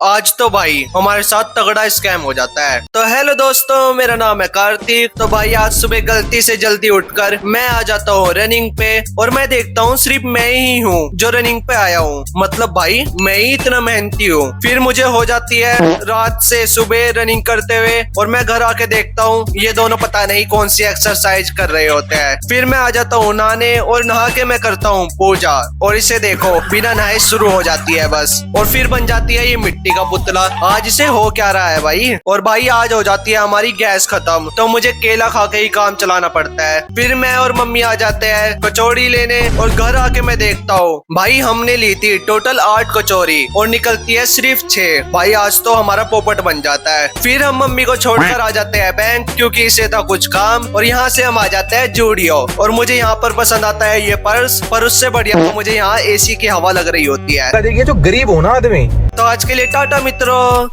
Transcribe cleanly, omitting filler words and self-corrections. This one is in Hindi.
आज तो भाई हमारे साथ तगड़ा स्कैम हो जाता है। तो हेलो दोस्तों, मेरा नाम है कार्तिक। तो भाई आज सुबह गलती से जल्दी उठकर मैं आ जाता हूँ रनिंग पे और मैं देखता हूँ सिर्फ मैं ही हूँ जो रनिंग पे आया हूँ। मतलब भाई मैं ही इतना मेहनती हूँ। फिर मुझे हो जाती है रात से सुबह रनिंग करते हुए और मैं घर आके देखता हूँ ये दोनों पता नहीं कौन सी एक्सरसाइज कर रहे होते हैं। फिर मैं आ जाता हूँ नहाने और नहा के मैं करता हूँ पूजा और इसे देखो बिना नहाए शुरू हो जाती है बस। और फिर बन जाती है ये मिट्टी का पुतला। आज इसे हो क्या रहा है भाई। और भाई आज हो जाती है हमारी गैस खत्म तो मुझे केला खा के ही काम चलाना पड़ता है। फिर मैं और मम्मी आ जाते हैं कचौड़ी लेने और घर आके मैं देखता हूँ भाई हमने ली थी टोटल 8 कचौरी और निकलती है सिर्फ 6। भाई आज तो हमारा पोपट बन जाता है। फिर हम मम्मी को छोड़कर आ जाते हैं बैंक क्योंकि इसे था कुछ काम और यहाँ से हम आ जाते हैं जूडियो और मुझे यहाँ पर पसंद आता है ये पर्स। पर उससे बढ़िया तो मुझे यहाँ एसी की हवा लग रही होती है। देखिए जो गरीब हो ना आदमी। तो आज के लिए टाटा मित्रों।